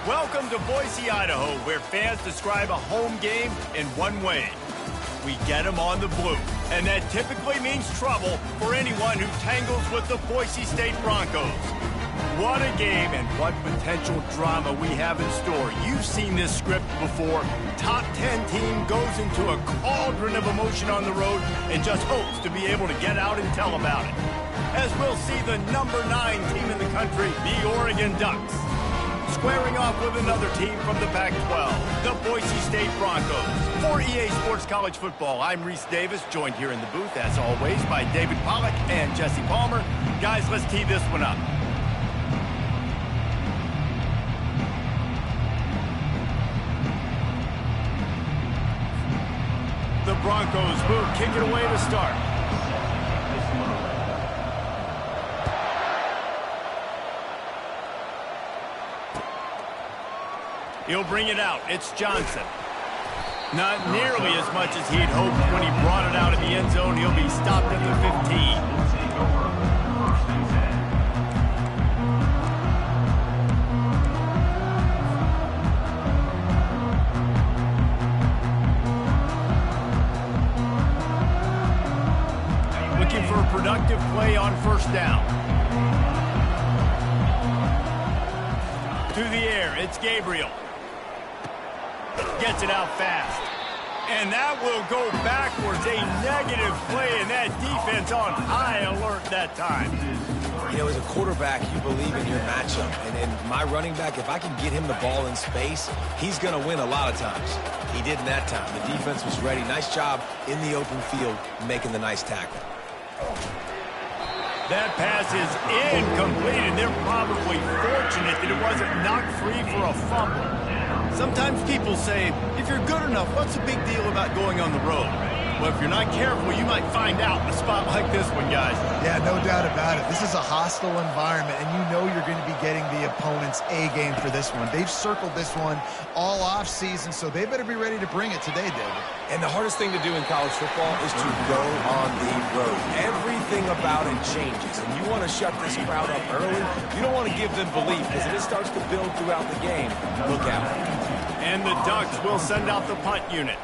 Welcome to Boise, Idaho, where fans describe a home game in one way. We get them on the blue, and that typically means trouble for anyone who tangles with the Boise State Broncos. What a game and what potential drama we have in store. You've seen this script before. Top 10 team goes into a cauldron of emotion on the road and just hopes to be able to get out and tell about it. As we'll see the number 9 team in the country, the Oregon Ducks, squaring off with another team from the Pac-12, the Boise State Broncos. For EA Sports College Football, I'm Reese Davis, joined here in the booth, as always, by David Pollack and Jesse Palmer. Guys, let's tee this one up. The Broncos will kick it away to start. He'll bring it out. It's Johnson. Not nearly as much as he'd hoped when he brought it out of the end zone. He'll be stopped at the 15. Looking for a productive play on first down. To the air, it's Gabriel. Gets it out fast. And that will go backwards. A negative play, and that defense on high alert that time. You know, as a quarterback, you believe in your matchup. And my running back, if I can get him the ball in space, he's going to win a lot of times. He did in that time. The defense was ready. Nice job in the open field making the nice tackle. That pass is incomplete, and they're probably fortunate that it wasn't knocked free for a fumble. Sometimes people say, if you're good enough, what's the big deal about going on the road? Well, if you're not careful, you might find out in a spot like this one, guys. Yeah, no doubt about it. This is a hostile environment, and you know you're going to be getting the opponent's A game for this one. They've circled this one all off season, so they better be ready to bring it today, David. And the hardest thing to do in college football is to go on the road. Everything about it changes, and you want to shut this crowd up early. You don't want to give them belief, because if it starts to build throughout the game, look out. And the Ducks will send out the punt unit.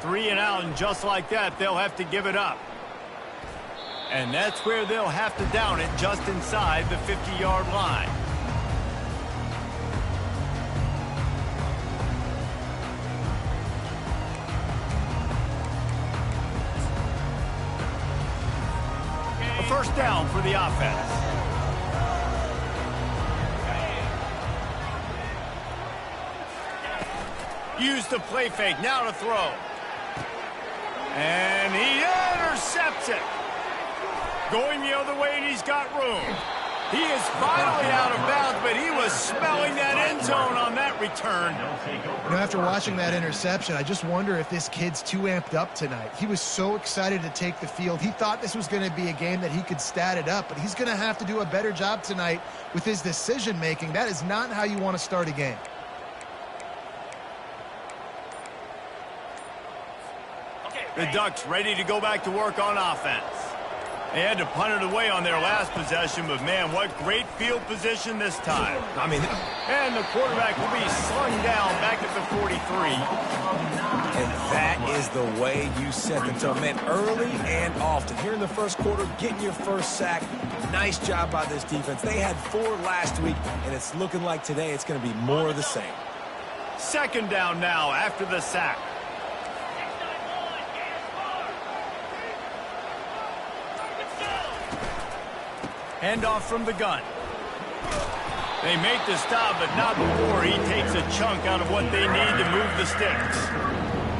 3 and out, and just like that, they'll have to give it up. And that's where they'll have to down it, just inside the 50-yard line. A first down for the offense. Use the play fake, now to throw. And he intercepts it. Going the other way, and he's got room. He is finally out of bounds, but he was smelling that end zone on that return. You know, after watching that interception, I just wonder if this kid's too amped up tonight. He was so excited to take the field. He thought this was going to be a game that he could stat it up, but he's going to have to do a better job tonight with his decision-making. That is not how you want to start a game. The Ducks ready to go back to work on offense. They had to punt it away on their last possession, but man, what great field position this time. And the quarterback will be slung down back at the 43. And that is the way you set the tone. Man, early and often. Here in the first quarter, getting your first sack. Nice job by this defense. They had 4 last week, and it's looking like today it's going to be more of the same. Second down now after the sack. Handoff from the gun. They make the stop, but not before he takes a chunk out of what they need to move the sticks.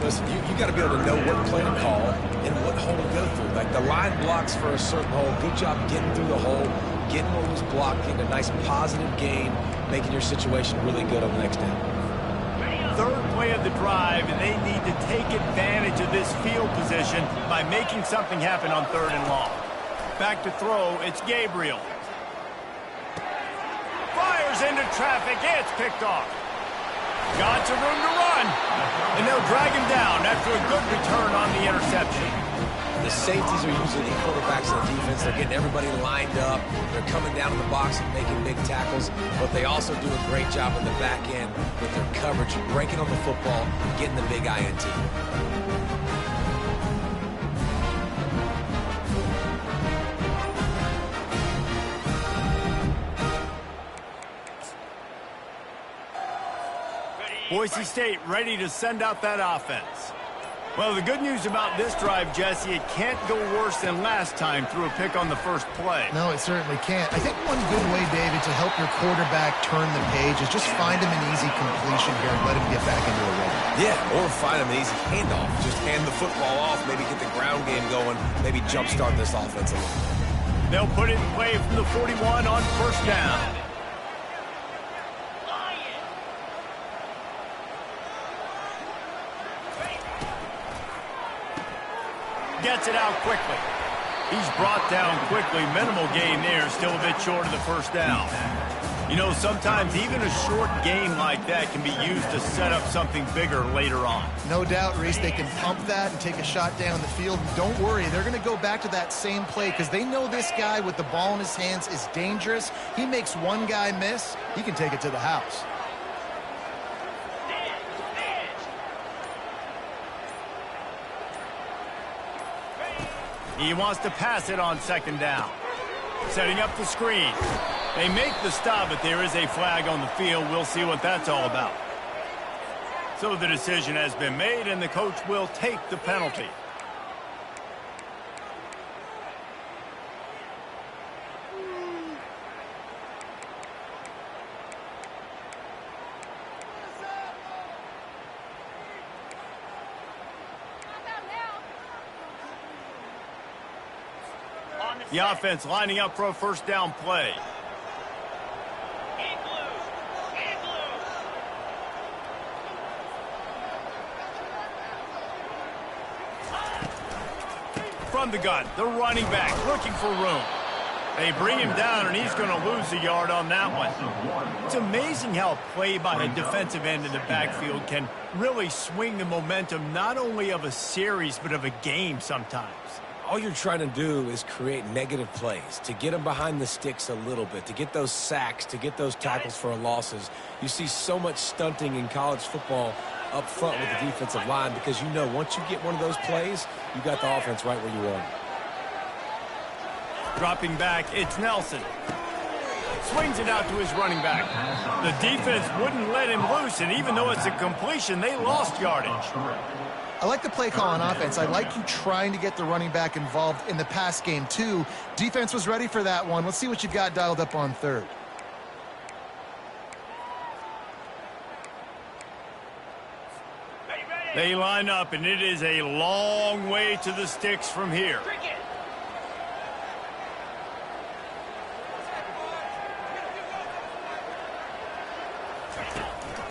Listen, you got to be able to know what play to call and what hole to go through. Like the line blocks for a certain hole. Good job getting through the hole, getting what was blocked, getting a nice positive gain, making your situation really good on the next down. Third play of the drive, and they need to take advantage of this field position by making something happen on 3rd and long. Back to throw, it's Gabriel. Fires into traffic, it's picked off. Got some room to run. And they'll drag him down after a good return on the interception. The safeties are usually the quarterbacks of the defense. They're getting everybody lined up. They're coming down in the box and making big tackles. But they also do a great job in the back end with their coverage, breaking on the football, getting the big INT. Boise State ready to send out that offense. Well, the good news about this drive, Jesse, it can't go worse than last time through a pick on the first play. No, it certainly can't. I think one good way, David, to help your quarterback turn the page is just find him an easy completion here and let him get back into a rhythm. Yeah, or find him an easy handoff. Just hand the football off, maybe get the ground game going, maybe jumpstart this offense a little. They'll put it in play from the 41 on first down. Gets it out quickly. He's brought down quickly. Minimal gain there. Still a bit short of the first down. You know, sometimes even a short game like that can be used to set up something bigger later on. No doubt, Reese, they can pump that and take a shot down the field. And don't worry, they're going to go back to that same play because they know this guy with the ball in his hands is dangerous. He makes one guy miss, he can take it to the house. He wants to pass it on second down. Setting up the screen. They make the stop, but there is a flag on the field. We'll see what that's all about. So the decision has been made, and the coach will take the penalty. The offense lining up for a first down play. From the gun, the running back looking for room. They bring him down, and he's going to lose a yard on that one. It's amazing how a play by a defensive end in the backfield can really swing the momentum not only of a series but of a game sometimes. All you're trying to do is create negative plays, to get them behind the sticks a little bit, to get those sacks, to get those tackles for losses. You see so much stunting in college football up front with the defensive line because you know once you get one of those plays, you got the offense right where you want it. Dropping back, it's Nelson. Swings it out to his running back. The defense wouldn't let him loose, and even though it's a completion, they lost yardage. I like the play call on offense. I like you trying to get the running back involved in the pass game, too. Defense was ready for that one. Let's see what you've got dialed up on third. They line up, and it is a long way to the sticks from here.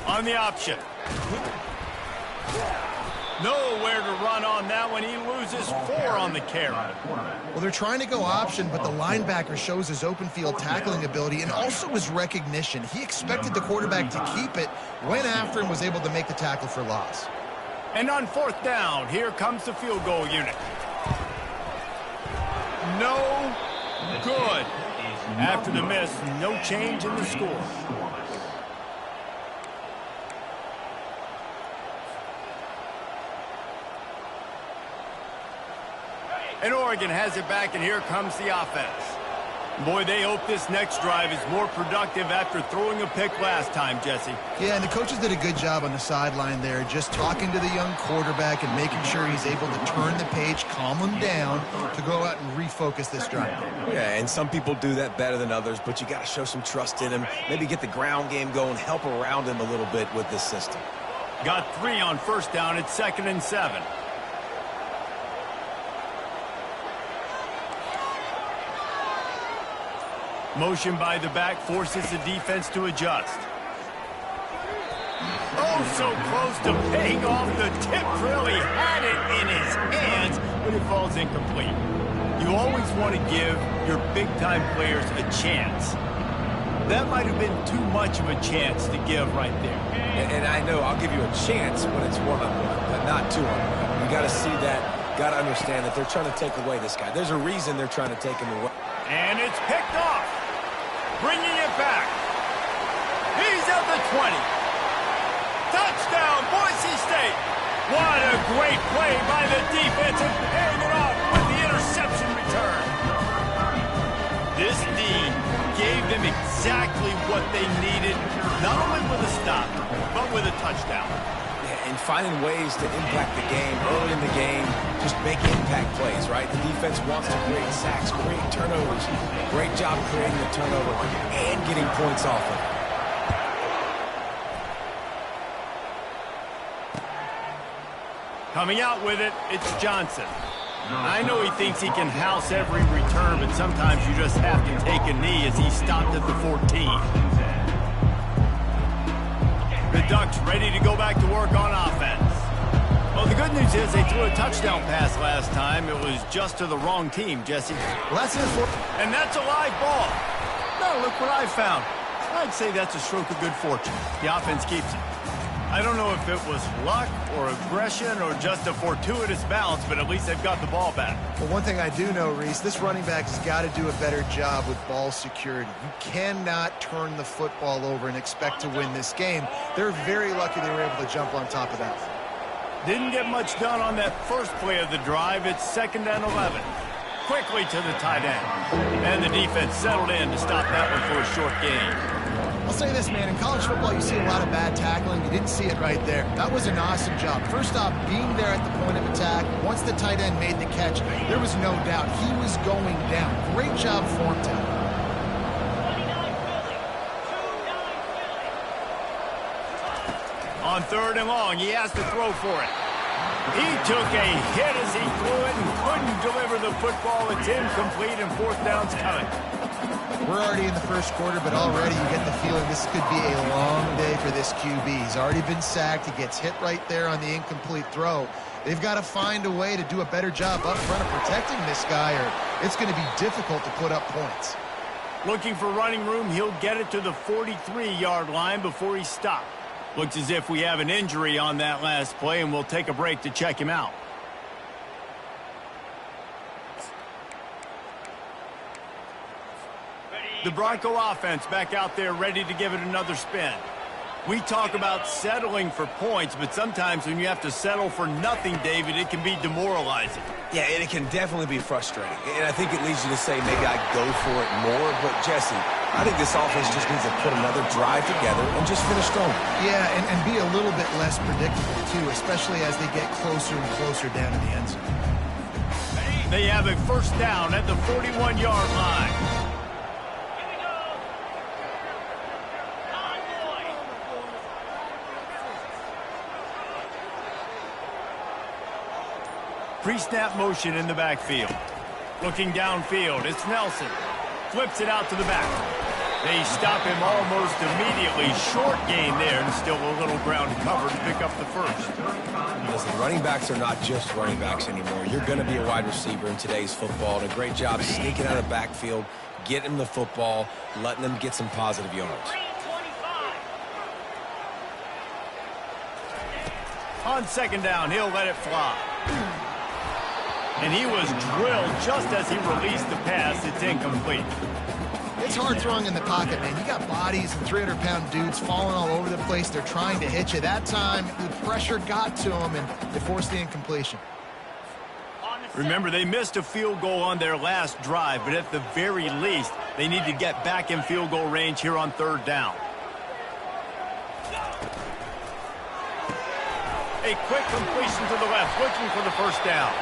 On the option. Nowhere to run on that one. He loses 4 on the carry. Well, they're trying to go option, but the linebacker shows his open field tackling ability and also his recognition. He expected the quarterback to keep it, went after him, was able to make the tackle for loss. And on fourth down, here comes the field goal unit. No good. After the miss, no change in the score. And Oregon has it back, and here comes the offense. Boy, they hope this next drive is more productive after throwing a pick last time, Jesse. Yeah, and the coaches did a good job on the sideline there, just talking to the young quarterback and making sure he's able to turn the page, calm him down to go out and refocus this drive. Yeah, and some people do that better than others, but you got to show some trust in him. Maybe get the ground game going, help around him a little bit with this system. Got 3 on first down. It's 2nd and 7. Motion by the back forces the defense to adjust. Oh, so close to paying off the tip. Really had it in his hands, but it falls incomplete. You always want to give your big-time players a chance. That might have been too much of a chance to give right there. And I know I'll give you a chance when it's 1-on-1, but not 2-on-1. You got to see that got to understand that they're trying to take away this guy. There's a reason they're trying to take him away. And it's picked off. Bringing it back. He's at the 20. Touchdown, Boise State. What a great play by the defense and paying it off with the interception return. This D gave them exactly what they needed, not only with a stop, but with a touchdown. Yeah, and finding ways to impact the game early in the game, just make impact plays, right? The defense wants to create sacks, create turnovers. Great job creating the turnover and getting points off of it. Coming out with it, it's Johnson. I know he thinks he can house every return, but sometimes you just have to take a knee as he stopped at the 14. The Ducks ready to go back to work on offense. Well, the good news is they threw a touchdown pass last time. It was just to the wrong team, Jesse. Well, that's it for... And that's a live ball. Now look what I found. I'd say that's a stroke of good fortune. The offense keeps it. I don't know if it was luck or aggression or just a fortuitous bounce, but at least they've got the ball back. Well, one thing I do know, Reese, this running back has got to do a better job with ball security. You cannot turn the football over and expect to win this game. They're very lucky they were able to jump on top of that. Didn't get much done on that first play of the drive. It's 2nd and 11. Quickly to the tight end. And the defense settled in to stop that one for a short gain. I'll say this, man, in college football, you see a lot of bad tackling. You didn't see it right there. That was an awesome job. First off, being there at the point of attack, once the tight end made the catch, there was no doubt he was going down. Great job for him, Tim. On 3rd and long, he has to throw for it. He took a hit as he threw it and couldn't deliver the football. It's incomplete and 4th down's coming. We're already in the first quarter, but already you get the feeling this could be a long day for this QB. He's already been sacked. He gets hit right there on the incomplete throw. They've got to find a way to do a better job up front of protecting this guy, or it's going to be difficult to put up points. Looking for running room, he'll get it to the 43-yard line before he's stopped. Looks as if we have an injury on that last play, and we'll take a break to check him out. The Bronco offense back out there ready to give it another spin. We talk about settling for points, but sometimes when you have to settle for nothing, David, it can be demoralizing. Yeah, and it can definitely be frustrating. And I think it leads you to say maybe I'd go for it more. But, Jesse, I think this offense just needs to put another drive together and just finish strong. Yeah, and be a little bit less predictable, too, especially as they get closer and closer down to the end zone. They have a 1st down at the 41-yard line. Pre-snap motion in the backfield. Looking downfield, it's Nelson. Flips it out to the back. They stop him almost immediately. Short gain there, and still a little ground to cover to pick up the 1st. Listen, running backs are not just running backs anymore. You're going to be a wide receiver in today's football. And a great job sneaking out of the backfield, getting them the football, letting them get some positive yards. On 2nd down, he'll let it fly. And he was drilled just as he released the pass. It's incomplete. It's hard throwing in the pocket, man. You got bodies and 300-pound dudes falling all over the place. They're trying to hit you. That time, the pressure got to them, and they forced the incompletion. Remember, they missed a field goal on their last drive, but at the very least, they need to get back in field goal range here on 3rd down. A quick completion to the left, looking for the 1st down.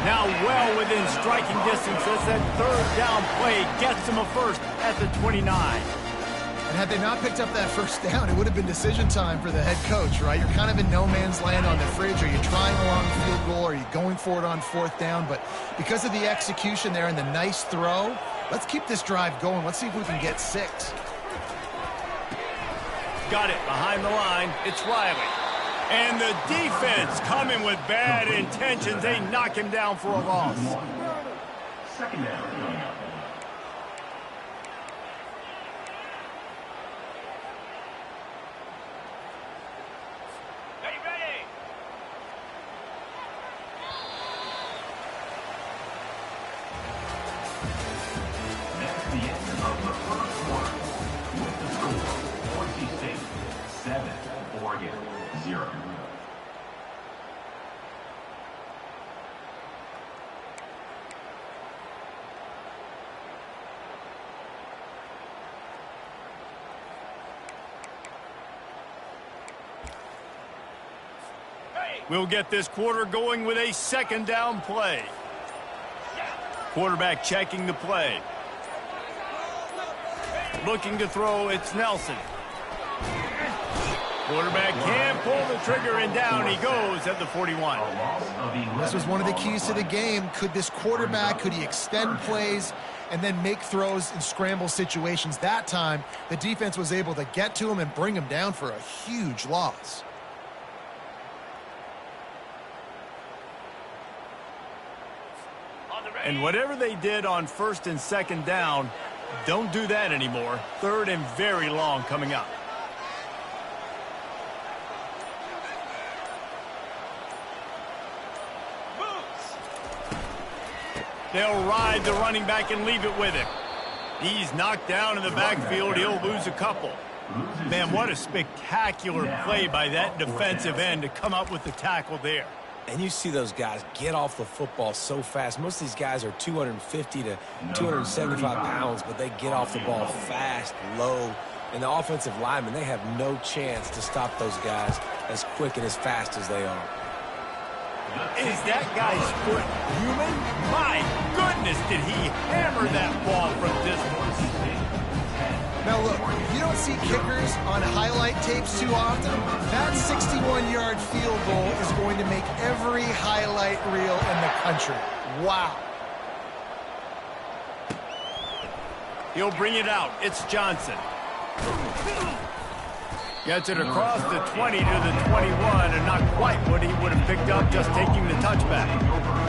Now well within striking distance as that 3rd down play gets them a 1st at the 29. And had they not picked up that 1st down, it would have been decision time for the head coach, right? You're kind of in no man's land on the fridge. Are you trying along the field goal? Are you going for it on 4th down? But because of the execution there and the nice throw, let's keep this drive going. Let's see if we can get 6. Got it behind the line. It's Riley. And the defense coming with bad intentions. They knock him down for a loss. 2nd down. 0. We'll get this quarter going with a second down play. Quarterback checking the play. Looking to throw, it's Nelson. Quarterback can pull the trigger, and down he goes at the 41. This was one of the keys to the game. Could this quarterback, could he extend plays and then make throws in scramble situations? That time, the defense was able to get to him and bring him down for a huge loss. And whatever they did on first and second down, don't do that anymore. Third and very long coming up. They'll ride the running back and leave it with him. He's knocked down in the backfield. He'll lose a couple. Man, what a spectacular play by that defensive end to come up with the tackle there. And you see those guys get off the football so fast. Most of these guys are 250 to 275 pounds, but they get off the ball fast, low. And the offensive linemen, they have no chance to stop those guys as quick and as fast as they are. Is that guy's foot human? My goodness, did he hammer that ball from distance. Now look, you don't see kickers on highlight tapes too often. That 61-yard field goal is going to make every highlight reel in the country. Wow. He'll bring it out. It's Johnson. Gets it across the 20 to the 21, and not quite what he would have picked up just taking the touchback.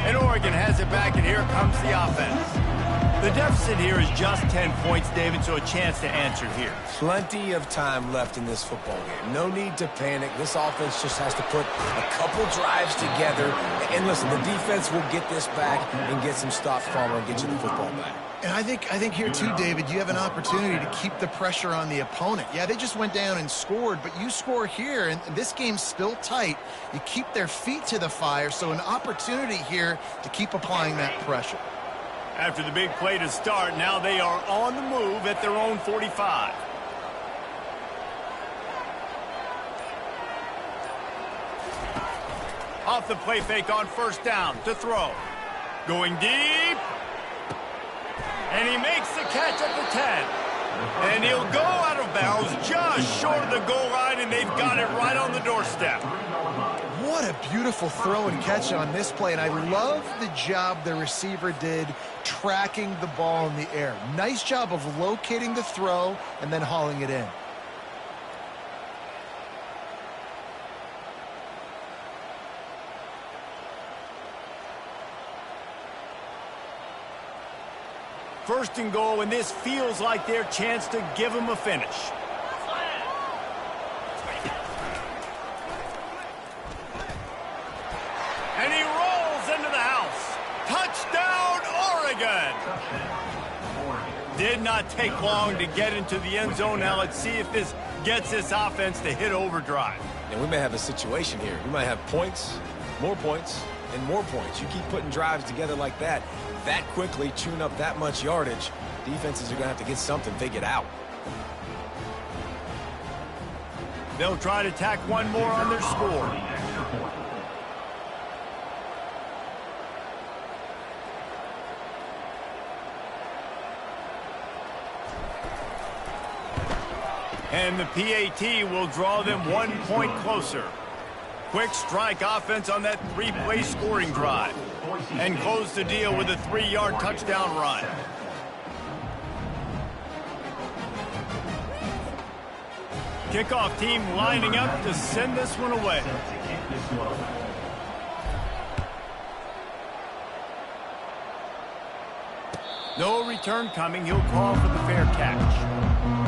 And Oregon has it back, and here comes the offense. The deficit here is just 10 points, David, so a chance to answer here. Plenty of time left in this football game. No need to panic. This offense just has to put a couple drives together. And listen, the defense will get this back and get some stops from and get you the football back. And I think here too, David, you have an opportunity to keep the pressure on the opponent. Yeah, they just went down and scored, but you score here, and this game's still tight. You keep their feet to the fire, so an opportunity here to keep applying that pressure. After the big play to start, now they are on the move at their own 45. Off the play fake on first down to throw. Going deep. And he makes the catch at the 10. And he'll go out of bounds just short of the goal line, and they've got it right on the doorstep. What a beautiful throw and catch on this play, and I love the job the receiver did tracking the ball in the air. Nice job of locating the throw and then hauling it in. First and goal, and this feels like their chance to give them a finish. And he rolls into the house. Touchdown, Oregon! Did not take long to get into the end zone. Now let's see if this gets this offense to hit overdrive. And we may have a situation here. We might have points, and more points. You keep putting drives together like that quickly, tune up that much yardage, defenses are going to have to get something figured out. They'll try to tack one more on their score. And the PAT will draw them 1 point closer. Quick strike offense on that three-play scoring drive. And close the deal with a 3-yard touchdown run. Kickoff team lining up to send this one away. No return coming. He'll call for the fair catch.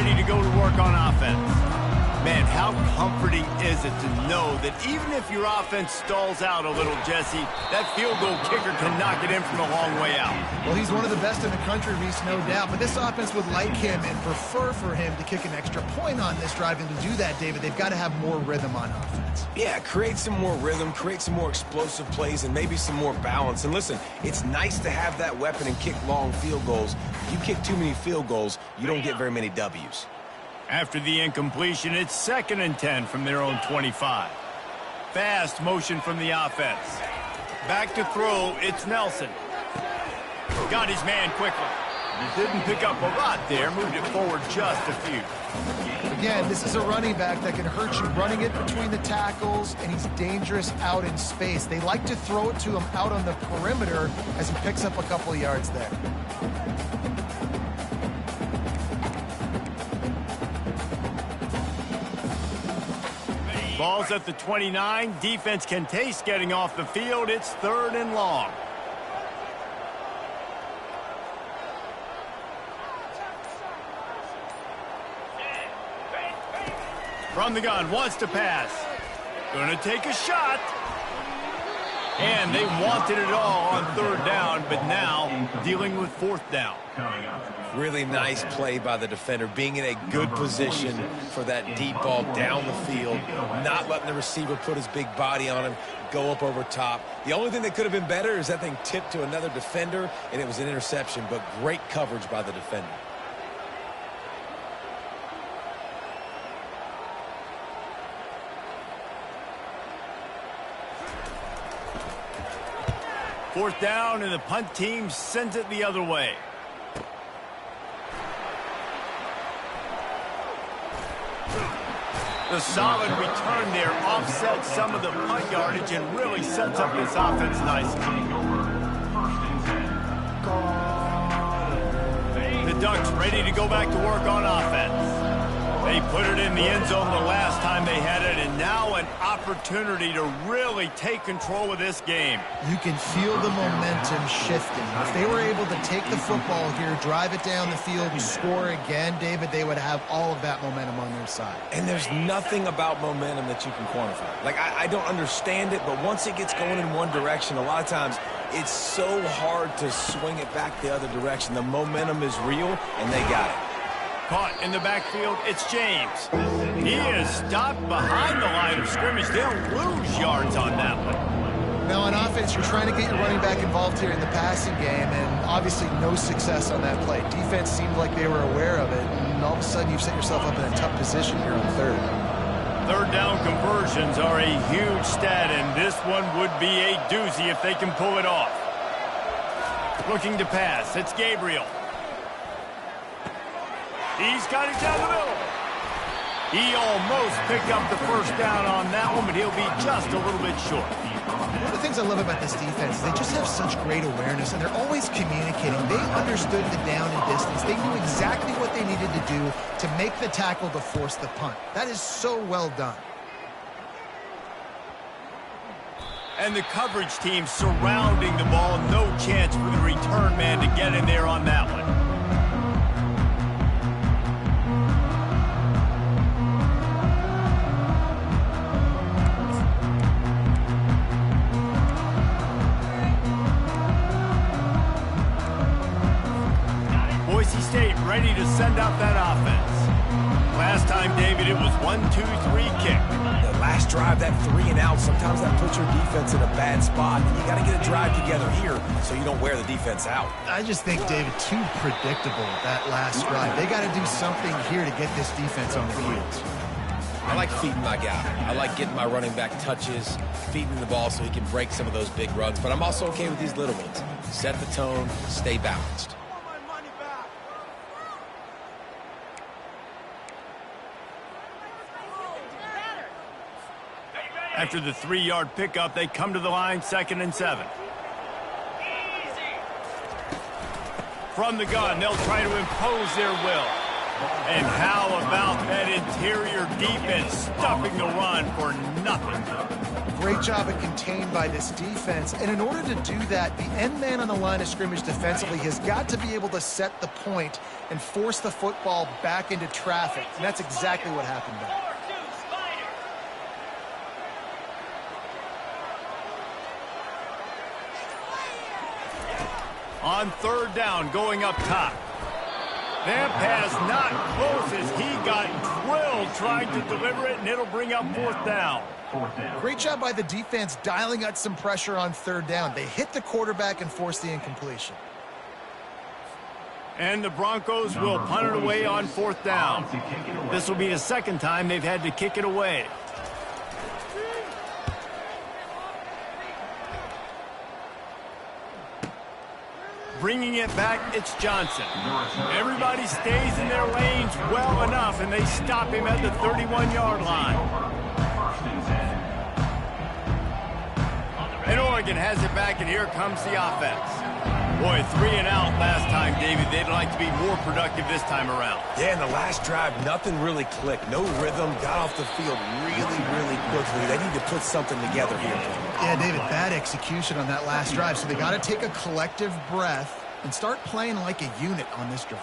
ready to go to work on offense. Man, how comforting is it to know that even if your offense stalls out a little, Jesse, that field goal kicker can knock it in from a long way out. Well, he's one of the best in the country, Reese, no doubt. But this offense would like him and prefer for him to kick an extra point on this drive. And to do that, David, they've got to have more rhythm on offense. Yeah, create some more rhythm, create some more explosive plays, and maybe some more balance. And listen, it's nice to have that weapon and kick long field goals. If you kick too many field goals, you don't get very many W's. After the incompletion, it's 2nd and 10 from their own 25. Fast motion from the offense. Back to throw, it's Nelson. Got his man quickly. He didn't pick up a lot there, moved it forward just a few. Again, this is a running back that can hurt you running it between the tackles, and he's dangerous out in space. They like to throw it to him out on the perimeter as he picks up a couple of yards there. Ball's at the 29. Defense can taste getting off the field. It's 3rd and long. From the gun, wants to pass. Gonna take a shot. And they wanted it all on 3rd down, but now dealing with 4th down. Really nice play by the defender, being in a good position for that deep ball down the field, not letting the receiver put his big body on him, go up over top. The only thing that could have been better is that thing tipped to another defender, and it was an interception, but great coverage by the defender. Fourth down, and the punt team sends it the other way. The solid return there offsets some of the punt yardage and really sets up this offense nicely. The Ducks ready to go back to work on offense. They put it in the end zone the last time they had it, and now an opportunity to really take control of this game. You can feel the momentum shifting. If they were able to take the football here, drive it down the field, and score again, David, they would have all of that momentum on their side. And there's nothing about momentum that you can quantify. Like, I don't understand it, but once it gets going in one direction, a lot of times it's so hard to swing it back the other direction. The momentum is real, and they got it. Caught in the backfield, it's James. He is stopped behind the line of scrimmage. They'll lose yards on that one. Now on offense, you're trying to get your running back involved here in the passing game, and obviously no success on that play. Defense seemed like they were aware of it, and all of a sudden you've set yourself up in a tough position here on 3rd. 3rd down conversions are a huge stat, and this one would be a doozy if they can pull it off. Looking to pass, it's Gabriel. He's got it down the middle. He almost picked up the 1st down on that one, but he'll be just a little bit short. One of the things I love about this defense is they just have such great awareness, and they're always communicating. They understood the down and distance. They knew exactly what they needed to do to make the tackle to force the punt. That is so well done. And the coverage team surrounding the ball. No chance for the return man to get in there on that one. Boise State ready to send out that offense. Last time, David, it was 1-2-3 kick. The last drive, that 3 and out, sometimes that puts your defense in a bad spot. You got to get a drive together here so you don't wear the defense out. I just think, David, too predictable that last drive. They got to do something here to get this defense on the field. I like feeding my guy. I like getting my running back touches, feeding the ball so he can break some of those big runs. But I'm also okay with these little ones. Set the tone, stay balanced. After the 3-yard pickup, they come to the line, 2nd and 7. From the gun, they'll try to impose their will. And how about that interior defense stuffing the run for nothing? Great job at contained by this defense. And in order to do that, the end man on the line of scrimmage defensively has got to be able to set the point and force the football back into traffic. And that's exactly what happened there. On third down, going up top. That pass not close as he got drilled trying to deliver it, and it'll bring up fourth down. Great job by the defense dialing out some pressure on third down. They hit the quarterback and forced the incompletion. And the Broncos will punt it away on fourth down. This will be the second time they've had to kick it away. Bringing it back, it's Johnson. Everybody stays in their lanes well enough, and they stop him at the 31-yard line. And Oregon has it back, and here comes the offense. Boy, 3 and out last time, David. They'd like to be more productive this time around. Yeah, in the last drive, nothing really clicked. No rhythm, got off the field really, really quickly. They need to put something together here. Yeah, David, bad execution on that last drive. So they got to take a collective breath and start playing like a unit on this drive.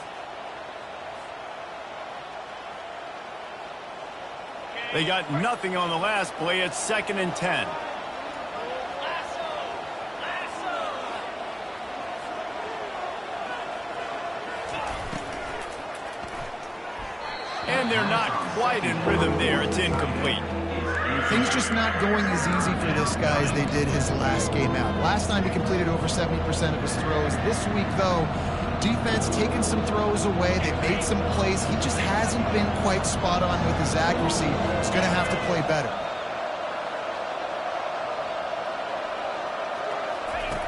They got nothing on the last play. It's 2nd and 10. And they're not quite in rhythm there. It's incomplete. Things just not going as easy for this guy as they did his last game out. Last time he completed over 70% of his throws. This week, though, defense taking some throws away. They made some plays. He just hasn't been quite spot on with his accuracy. He's going to have to play better.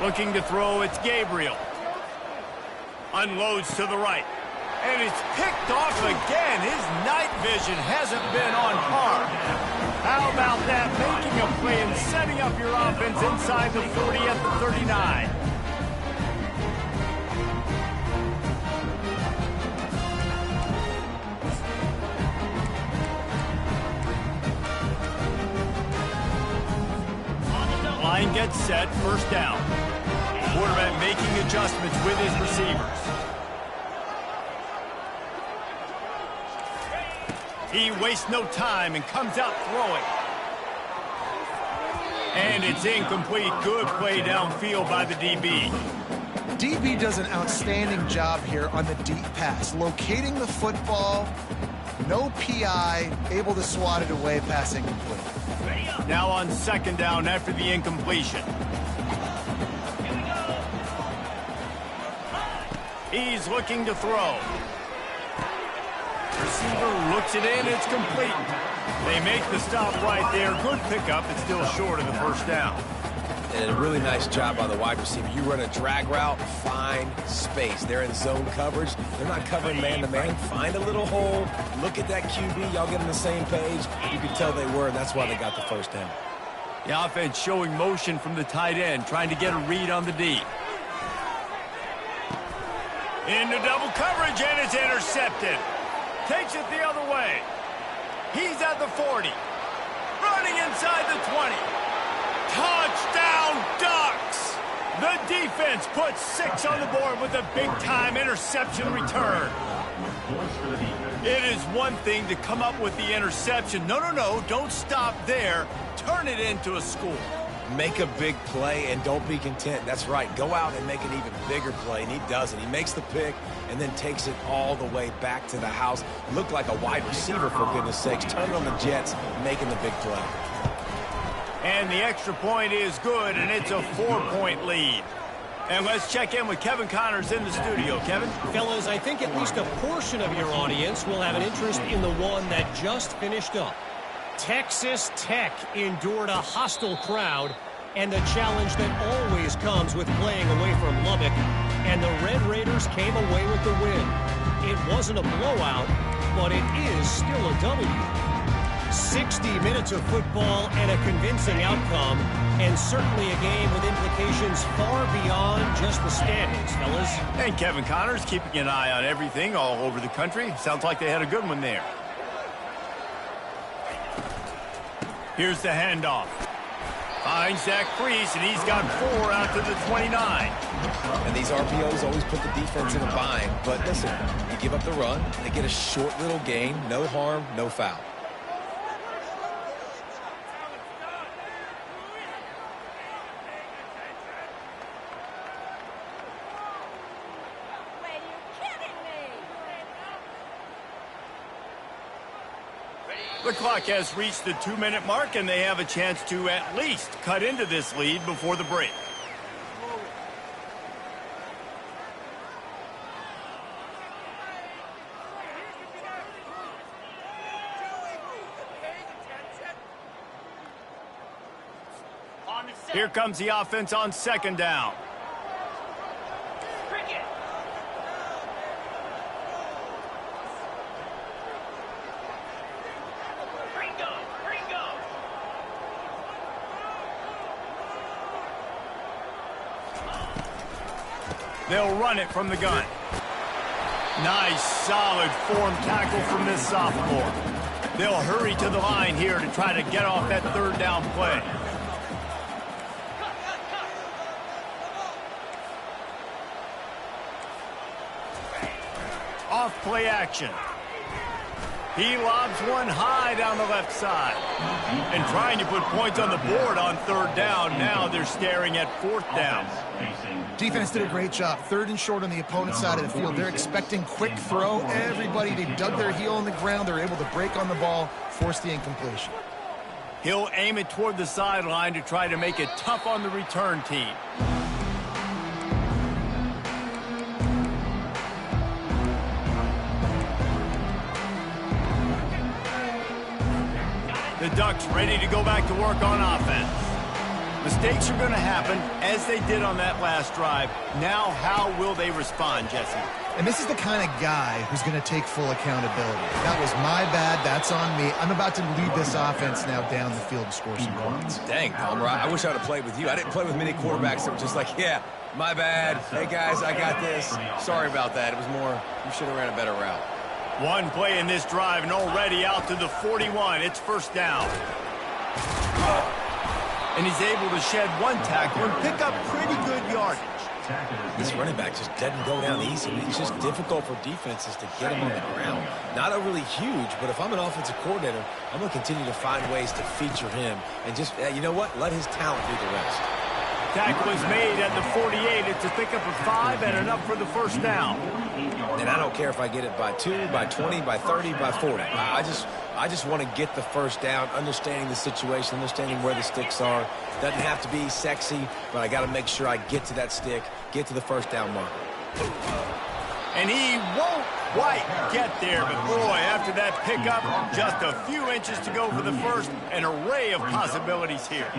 Looking to throw, it's Gabriel. Unloads to the right. And it's picked off again. His night vision hasn't been on par. How about that? Making a play and setting up your offense inside the 40 at the 39. Line gets set, first down. Quarterback making adjustments with his receivers. He wastes no time and comes out throwing. And it's incomplete. Good play downfield by the DB. DB does an outstanding job here on the deep pass. Locating the football, no PI, able to swat it away, pass incomplete. Now on 2nd down after the incompletion. He's looking to throw. Receiver looks it in, it's complete. They make the stop right there. Good pickup, it's still short of the first down. And a really nice job by the wide receiver. You run a drag route, find space. They're in zone coverage. They're not covering man-to-man. Find a little hole. Look at that QB. Y'all get on the same page. You can tell they were, and that's why they got the first down. The offense showing motion from the tight end, trying to get a read on the D. Into double coverage, and it's intercepted. Takes it the other way. He's at the 40. Running inside the 20. Touchdown Ducks! The defense puts 6 on the board with a big-time interception return. It is one thing to come up with the interception. No, don't stop there. Turn it into a score. Make a big play and don't be content. That's right. Go out and make an even bigger play, and he does it. He makes the pick and then takes it all the way back to the house. Looked like a wide receiver, for goodness sakes. Turning on the Jets, making the big play. And the extra point is good, and it's a 4-point lead. And let's check in with Kevin Connors in the studio. Kevin? Fellas, I think at least a portion of your audience will have an interest in the one that just finished up. Texas Tech endured a hostile crowd and the challenge that always comes with playing away from Lubbock, and the Red Raiders came away with the win. It wasn't a blowout, but it is still a W. 60 minutes of football and a convincing outcome, and certainly a game with implications far beyond just the standings, fellas. And Kevin Connors keeping an eye on everything all over the country. Sounds like they had a good one there. Here's the handoff. Finds that crease, and he's got 4 out to the 29. And these RPOs always put the defense in a bind. But listen, you give up the run, they get a short little gain, no harm, no foul. The clock has reached the 2-minute mark, and they have a chance to at least cut into this lead before the break. Here comes the offense on 2nd down. They'll run it from the gun. Nice, solid form tackle from this sophomore. They'll hurry to the line here to try to get off that 3rd down play. Off play action. He lobs one high down the left side. And trying to put points on the board on 3rd down. Now they're staring at 4th down. Defense did a great job. 3rd and short on the opponent's side of the field. They're expecting quick throw. Everybody, they dug their heel in the ground. They're able to break on the ball, force the incompletion. He'll aim it toward the sideline to try to make it tough on the return team. The Ducks ready to go back to work on offense. Mistakes are going to happen, as they did on that last drive. Now, how will they respond, Jesse? And this is the kind of guy who's going to take full accountability. That was my bad. That's on me. I'm about to lead this offense now down the field and score some points. Dang, Palmer, I wish I would have played with you. I didn't play with many quarterbacks that were just like, yeah, my bad. Hey, guys, I got this. Sorry about that. It was more, you should have ran a better route. One play in this drive and already out to the 41. It's 1st down. And he's able to shed one tackle and pick up pretty good yardage. This running back just doesn't go down easy. It's just difficult for defenses to get him on the ground. Not overly huge, but if I'm an offensive coordinator, I'm going to continue to find ways to feature him and just, you know what, let his talent do the rest. Tackle is made at the 48. It's a pickup of 5 and enough for the 1st down. And I don't care if I get it by 2, by 20, by 30, by 40. I just want to get the 1st down, understanding the situation, understanding where the sticks are. Doesn't have to be sexy, but I got to make sure I get to that stick, get to the 1st down marker. And he won't quite get there, but boy, after that pickup, just a few inches to go for the 1st. An array of possibilities here.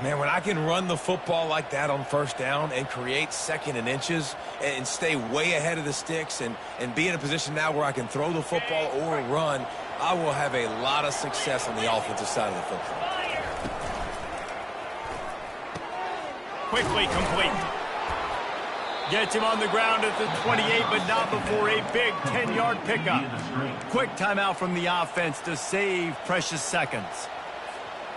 Man, when I can run the football like that on 1st down and create 2nd and inches and stay way ahead of the sticks and be in a position now where I can throw the football or run, I will have a lot of success on the offensive side of the football. Quickly complete. Gets him on the ground at the 28, but not before a big 10-yard pickup. Quick timeout from the offense to save precious seconds.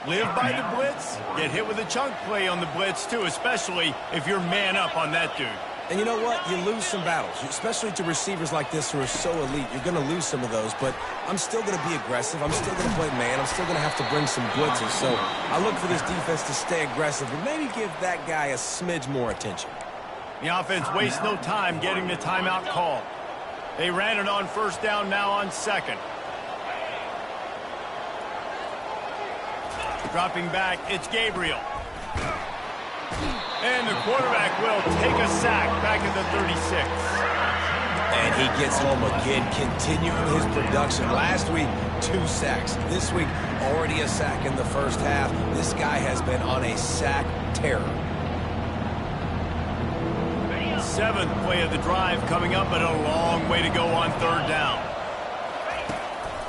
Live by the blitz, get hit with a chunk play on the blitz, too, especially if you're man up on that dude. And you know what? You lose some battles, especially to receivers like this who are so elite. You're going to lose some of those, but I'm still going to be aggressive. I'm still going to play man. I'm still going to have to bring some blitzes. So I look for this defense to stay aggressive, but maybe give that guy a smidge more attention. The offense wastes no time getting the timeout call. They ran it on 1st down, now on 2nd. Dropping back, it's Gabriel. And the quarterback will take a sack back at the 36. And he gets home again, continuing his production. Last week, 2 sacks. This week, already a sack in the 1st half. This guy has been on a sack terror. 7th play of the drive coming up, but a long way to go on 3rd down.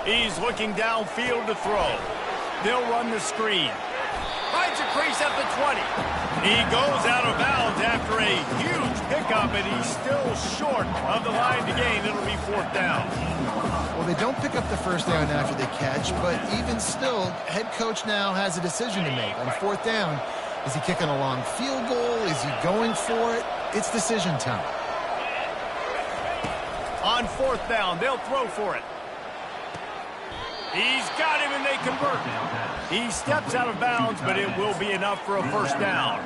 He's looking downfield to throw. They'll run the screen. Finds a crease at the 20. He goes out of bounds after a huge pickup, and he's still short of the line to gain. It'll be 4th down. Well, they don't pick up the first down after they catch, but even still, head coach now has a decision to make. On fourth down, is he kicking a long field goal? Is he going for it? It's decision time. On fourth down, they'll throw for it. He's got him, and they convert. He steps out of bounds, but it will be enough for a first down.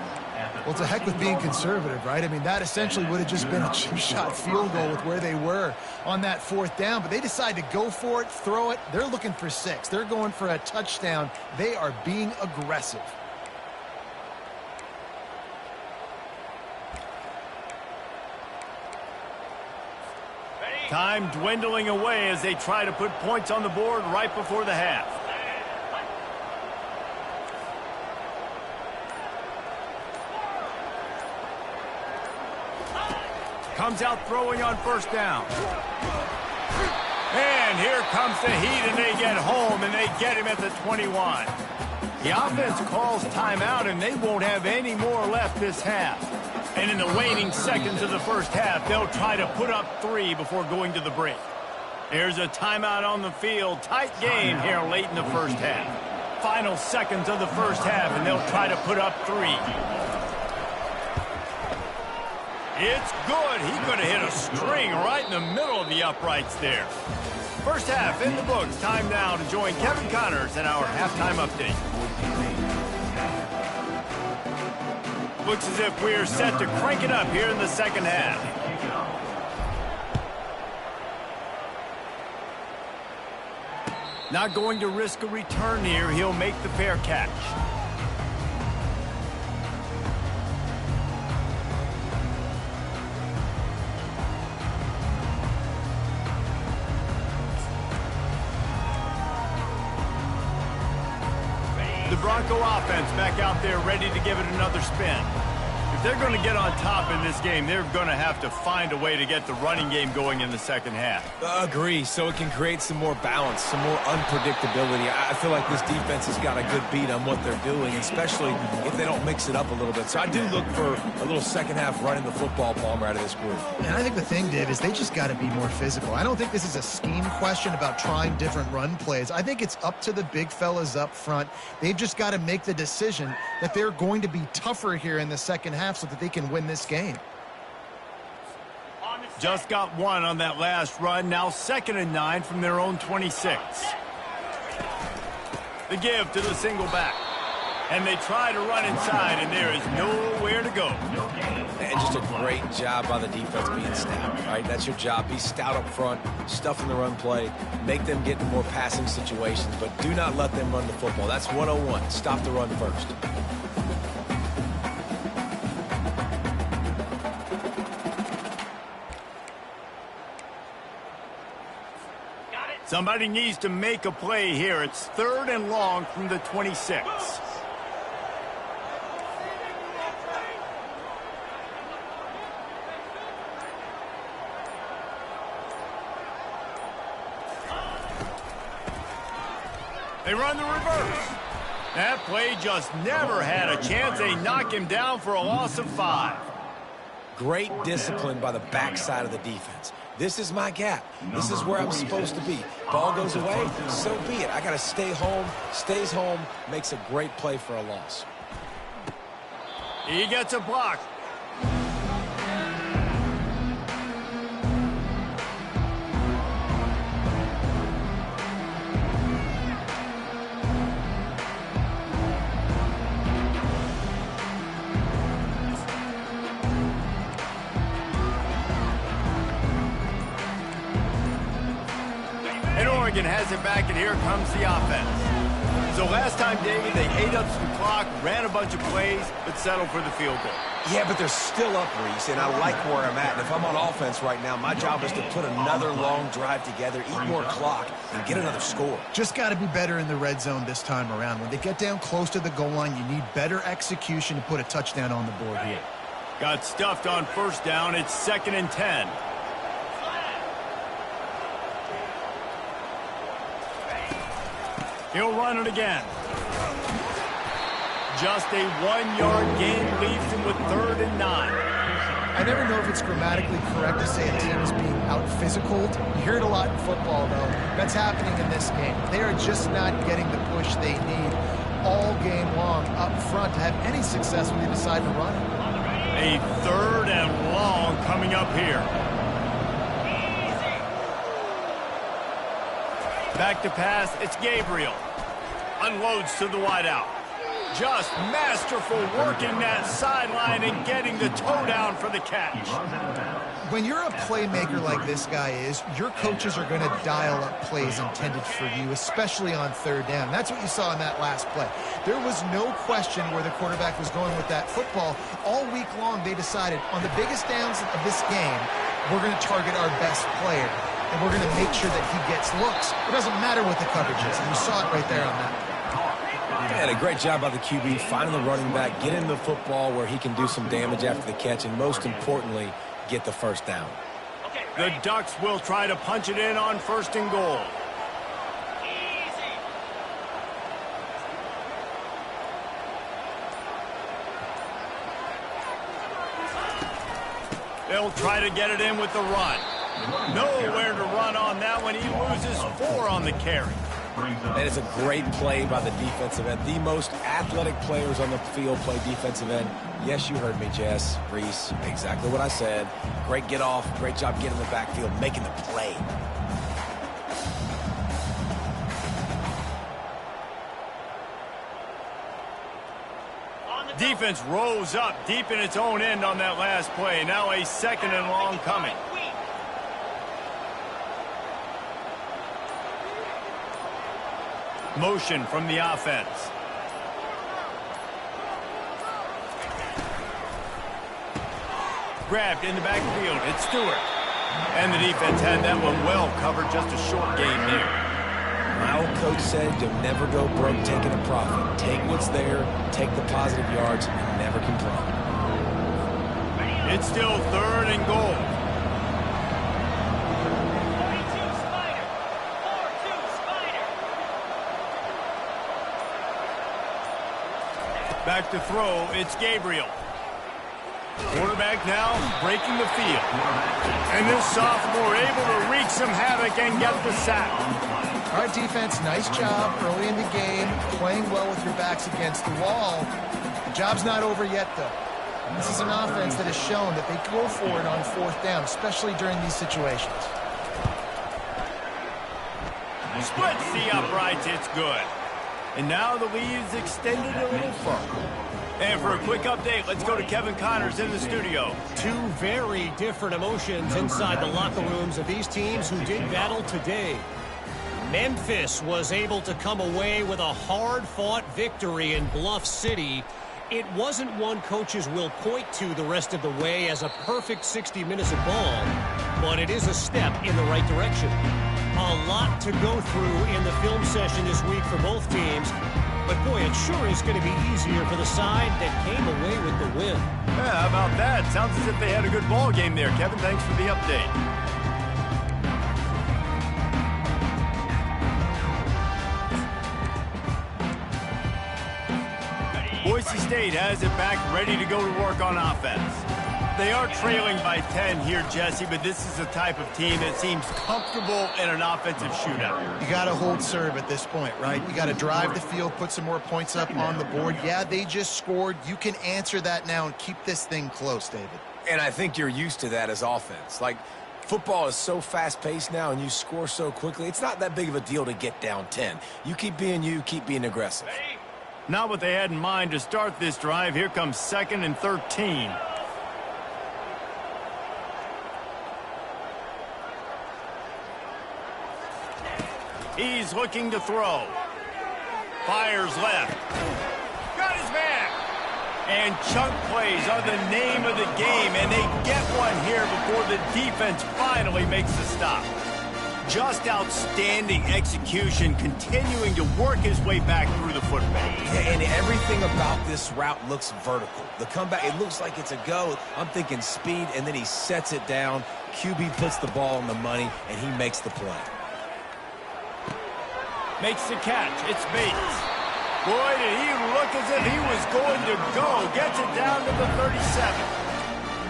Well, it's a heck with being conservative, right? I mean, that essentially would have just been a chip-shot field goal with where they were on that fourth down, but they decide to go for it, throw it. They're looking for 6. They're going for a touchdown. They are being aggressive. Time dwindling away as they try to put points on the board right before the half. Comes out throwing on first down. And here comes the heat, and they get home, and they get him at the 21. The offense calls timeout, and they won't have any more left this half. And in the waning seconds of the first half, they'll try to put up 3 before going to the break. There's a timeout on the field. Tight game here late in the first half. Final seconds of the first half, and they'll try to put up 3. It's good. He could have hit a string right in the middle of the uprights there. First half in the books. Time now to join Kevin Connors in our halftime update. Looks as if we're set to crank it up here in the second half. Not going to risk a return here. He'll make the fair catch. The Bronco offense back out there ready to give it another spin. If they're going to get on top in this game, they're going to have to find a way to get the running game going in the second half. Agree, so it can create some more balance, some more unpredictability. I feel like this defense has got a good beat on what they're doing, especially if they don't mix it up a little bit. So I do look for a little second half running the football, Palmer, out of this group. And I think the thing, Dave, is they just got to be more physical. I don't think this is a scheme question about trying different run plays. I think it's up to the big fellas up front. They've just got to make the decision that they're going to be tougher here in the second half so that they can win this game. Just got 1 on that last run. Now 2nd and 9 from their own 26. The give to the single back. And they try to run inside, and there is nowhere to go. And just a great job by the defense being stout, right? That's your job. Be stout up front, stuff in the run play, make them get in more passing situations, but do not let them run the football. That's 101. Stop the run first. Somebody needs to make a play here. It's 3rd and long from the 26. They run the reverse. That play just never had a chance. They knock him down for a loss of 5. Great discipline by the backside of the defense. This is my gap. This is where I'm supposed to be. Ball goes away, so be it. I got to stay home. Stays home, makes a great play for a loss. He gets a block. Oregon has it back, and here comes the offense. So last time, David, they ate up some clock, ran a bunch of plays, but settled for the field goal. Yeah, but they're still up, Reese, and I like where I'm at. And if I'm on offense right now, my job is to put another long drive together, eat more clock, and get another score. Just got to be better in the red zone this time around. When they get down close to the goal line, you need better execution to put a touchdown on the board here. Got stuffed on first down. It's 2nd and 10. He'll run it again. Just a 1-yard gain leaves him with 3rd and 9. I never know if it's grammatically correct to say a team is being out-physicaled. You hear it a lot in football, though. That's happening in this game. They are just not getting the push they need all game long up front to have any success when they decide to run it. A 3rd and long coming up here. Back to pass, it's Gabriel. Unloads to the wideout. Just masterful working that sideline and getting the toe down for the catch. When you're a playmaker like this guy is, your coaches are going to dial up plays intended for you, especially on 3rd down. That's what you saw in that last play. There was no question where the quarterback was going with that football. All week long, they decided on the biggest downs of this game, we're going to target our best player, and we're going to make sure that he gets looks. It doesn't matter what the coverage is, and you saw it right there on that. And a great job by the QB, finding the running back, getting the football where he can do some damage after the catch, and most importantly, get the 1st down. The Ducks will try to punch it in on 1st and goal. They'll try to get it in with the run. Nowhere to run on that one. He loses 4 on the carry. That is a great play by the defensive end. The most athletic players on the field play defensive end. Yes, you heard me, Jess, Reese. Exactly what I said. Great get off. Great job getting in the backfield, making the play. Defense rose up deep in its own end on that last play. Now a 2nd and long coming. Motion from the offense. Grabbed in the backfield. It's Stewart. And the defense had that one well covered. Just a short game there. My old coach said you'll never go broke taking a profit. Take what's there, take the positive yards, and never complain. It's still 3rd and goal. Back to throw, it's Gabriel. Quarterback now breaking the field. And this sophomore able to wreak some havoc and get the sack. All right, defense, nice job early in the game, playing well with your backs against the wall. The job's not over yet, though. This is an offense that has shown that they go for it on 4th down, especially during these situations. Splits the uprights, it's good. And now the lead is extended a little further. And for a quick update, let's go to Kevin Connors in the studio. 2 very different emotions inside the locker rooms of these teams who did battle today. Memphis was able to come away with a hard-fought victory in Bluff City. It wasn't one coaches will point to the rest of the way as a perfect 60 minutes of ball, but it is a step in the right direction. A lot to go through in the film session this week for both teams, but boy, it sure is going to be easier for the side that came away with the win. Yeah, how about that? Sounds as if they had a good ball game there. Kevin, thanks for the update. Boise State has it back, ready to go to work on offense. They are trailing by 10 here, Jesse, but this is the type of team that seems comfortable in an offensive shootout. You got to hold serve at this point, right? You got to drive the field, put some more points up on the board. Yeah, they just scored. You can answer that now and keep this thing close, David. And I think you're used to that as offense. Like, football is so fast-paced now and you score so quickly, it's not that big of a deal to get down 10. You, keep being aggressive. Not what they had in mind to start this drive. Here comes 2nd and 13. He's looking to throw. Fires left. Got his man. And chunk plays are the name of the game, and they get one here before the defense finally makes the stop. Just outstanding execution, continuing to work his way back through the football. Yeah, and everything about this route looks vertical. The comeback, it looks like it's a go. I'm thinking speed, and then he sets it down. QB puts the ball on the money, and he makes the play. Makes the catch. It's Bates. Boy, did he look as if he was going to go. Gets it down to the 37.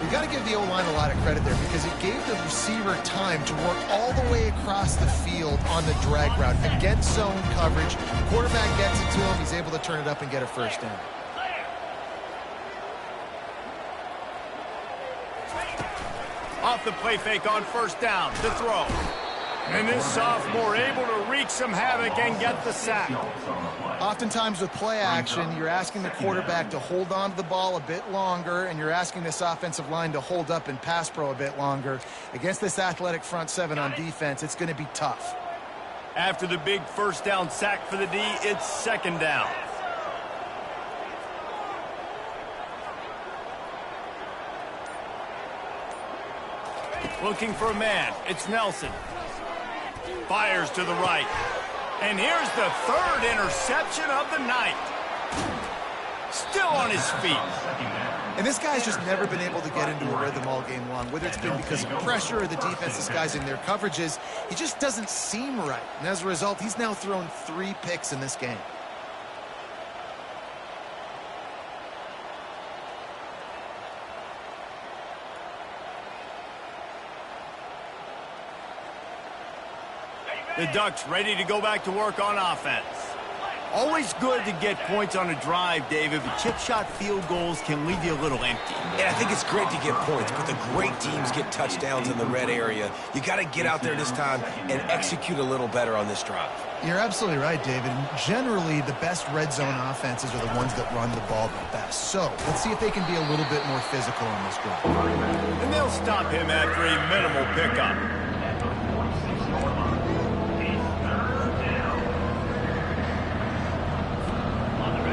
You got to give the O-line a lot of credit there because it gave the receiver time to work all the way across the field on the drag route against zone coverage. Quarterback gets it to him. He's able to turn it up and get a first down. Off the play fake on first down to throw. And this sophomore able to wreak some havoc and get the sack. Oftentimes with play action, you're asking the quarterback to hold on to the ball a bit longer, and you're asking this offensive line to hold up in pass pro a bit longer. Against this athletic front seven on defense, it's going to be tough. After the big first down sack for the D, it's second down. Looking for a man. It's Nelson. Fires to the right. And here's the third interception of the night. Still on his feet. And this guy's just never been able to get into a rhythm all game long. Whether it's been because of pressure or the defense disguising their coverages, he just doesn't seem right. And as a result, he's now thrown 3 picks in this game. The Ducks ready to go back to work on offense. Always good to get points on a drive, David, but chip shot field goals can leave you a little empty. Yeah, I think it's great to get points, but the great teams get touchdowns in the red area. You got to get out there this time and execute a little better on this drive. You're absolutely right, David. Generally, the best red zone offenses are the ones that run the ball the best. So let's see if they can be a little bit more physical on this drive. And they'll stop him after a minimal pickup.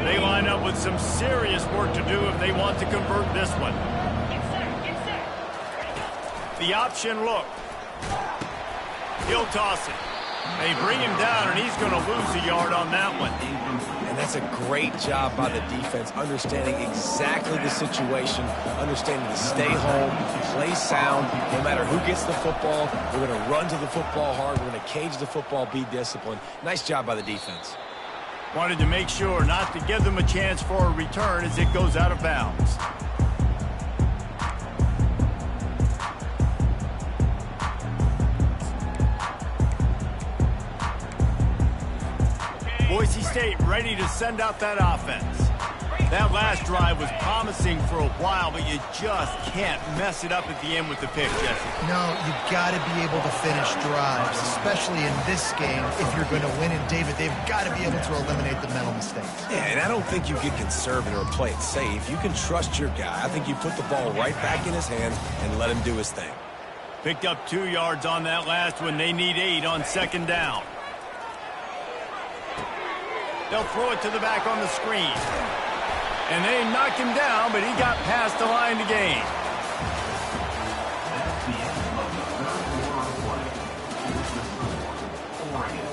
They line up with some serious work to do if they want to convert this one. The option look. He'll toss it. They bring him down, and he's going to lose a yard on that one. And that's a great job by the defense, understanding exactly the situation, understanding to stay home, play sound. No matter who gets the football, we're going to run to the football hard. We're going to cage the football, be disciplined. Nice job by the defense. Wanted to make sure not to give them a chance for a return as it goes out of bounds. Boise State ready to send out that offense. That last drive was promising for a while, but you just can't mess it up at the end with the pick, Jesse. No, you've got to be able to finish drives, especially in this game if you're going to win. And, David, they've got to be able to eliminate the mental mistakes. Yeah, and I don't think you get conservative or play it safe. You can trust your guy. I think you put the ball right back in his hands and let him do his thing. Picked up 2 yards on that last one. They need 8 on second down. They'll throw it to the back on the screen. And they knocked him down, but he got past the line to gain. That's the end of the third quarter of play. Oregon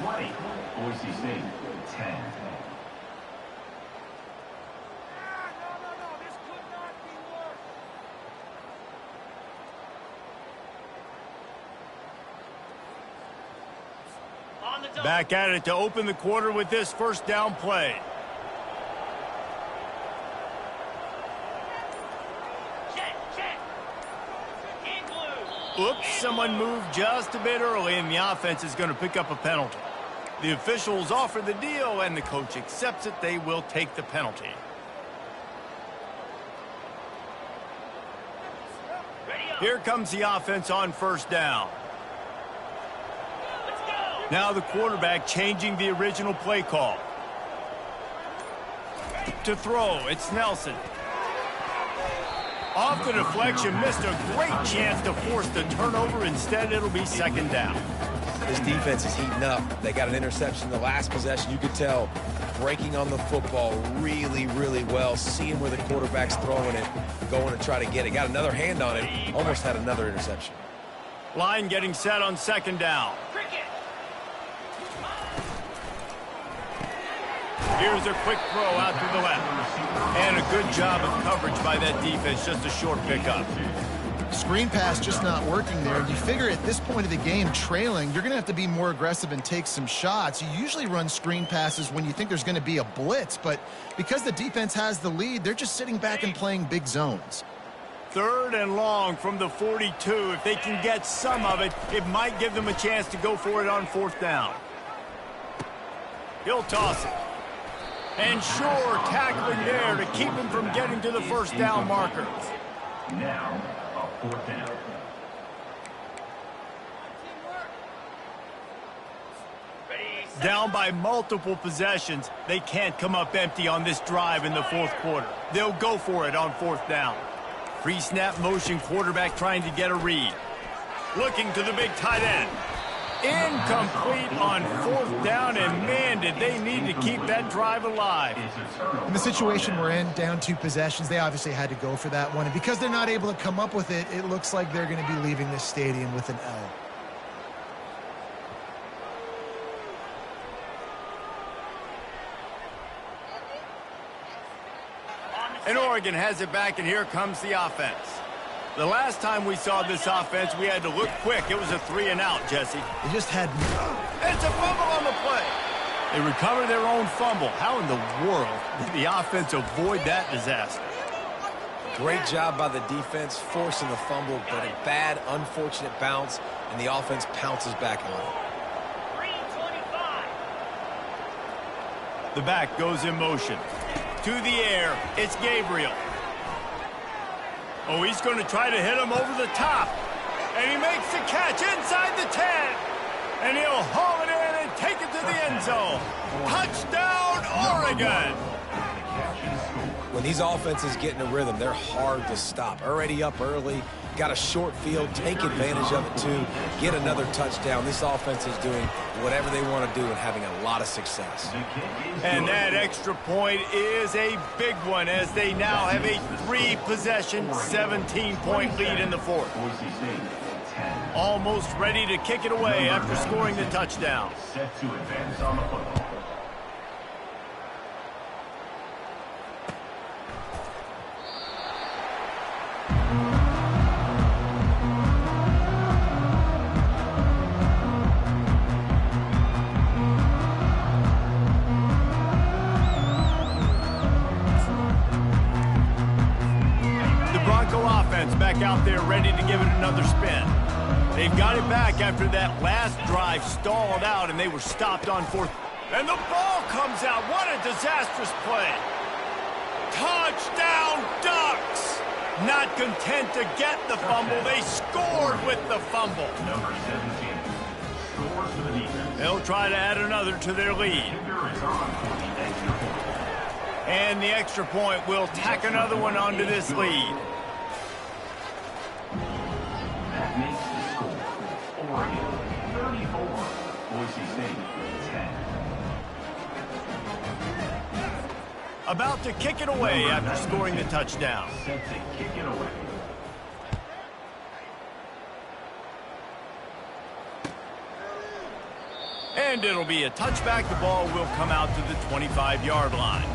20, Boise State 10. Back at it to open the quarter with this first down play. Oops, someone moved just a bit early, and the offense is going to pick up a penalty. The officials offer the deal, and the coach accepts it. They will take the penalty. Here comes the offense on first down. Now the quarterback changing the original play call. To throw, it's Nelson. Off the deflection, missed a great chance to force the turnover. Instead, it'll be second down. This defense is heating up. They got an interception the last possession. You could tell breaking on the football really, really well, seeing where the quarterback's throwing it, going to try to get it. Got another hand on it, almost had another interception. Line getting set on second down. Here's a quick throw out to the left. And a good job of coverage by that defense, just a short pickup. Screen pass just not working there. You figure at this point of the game, trailing, you're going to have to be more aggressive and take some shots. You usually run screen passes when you think there's going to be a blitz, but because the defense has the lead, they're just sitting back and playing big zones. 3rd and long from the 42. If they can get some of it, it might give them a chance to go for it on 4th down. He'll toss it. And sure, tackling there to keep him from getting to the 1st down marker. Now, a 4th down. Down by multiple possessions, they can't come up empty on this drive in the 4th quarter. They'll go for it on 4th down. Pre-snap motion, quarterback trying to get a read. Looking to the big tight end. Incomplete on 4th down, and man, did they need to keep that drive alive. In the situation we're in, down 2 possessions, they obviously had to go for that one. And because they're not able to come up with it, it looks like they're going to be leaving this stadium with an L. And Oregon has it back, and here comes the offense. The last time we saw this offense, we had to look quick. It was a 3-and-out, Jesse. They just had... It's a fumble on the play. They recover their own fumble. How in the world did the offense avoid that disaster? Great job by the defense, forcing the fumble, but a bad, unfortunate bounce, and the offense pounces back on it. The back goes in motion. To the air, it's Gabriel. Oh, he's going to try to hit him over the top. And he makes the catch inside the 10. And he'll haul it in and take it to the end zone. Touchdown, Oregon! When these offenses get in a rhythm, they're hard to stop. Already up early, got a short field, take advantage of it too, get another touchdown. This offense is doing whatever they want to do and having a lot of success. And that extra point is a big one as they now have a 3-possession, 17-point lead in the 4th. Boise St, 10. Almost ready to kick it away after scoring the touchdown. Set to advance on the football. Back out there ready to give it another spin. They've got it back after that last drive stalled out and they were stopped on 4th. And the ball comes out. What a disastrous play. Touchdown Ducks! Not content to get the fumble, they scored with the fumble. Number 17 scores for the defense. They'll try to add another to their lead. Kicker is on for the extra point. And the extra point will tack another one onto this lead. That makes the score Oregon 34, Boise State 10. About to kick it away after scoring the touchdown. Set to kick it away. And it'll be a touchback. The ball will come out to the 25-yard line.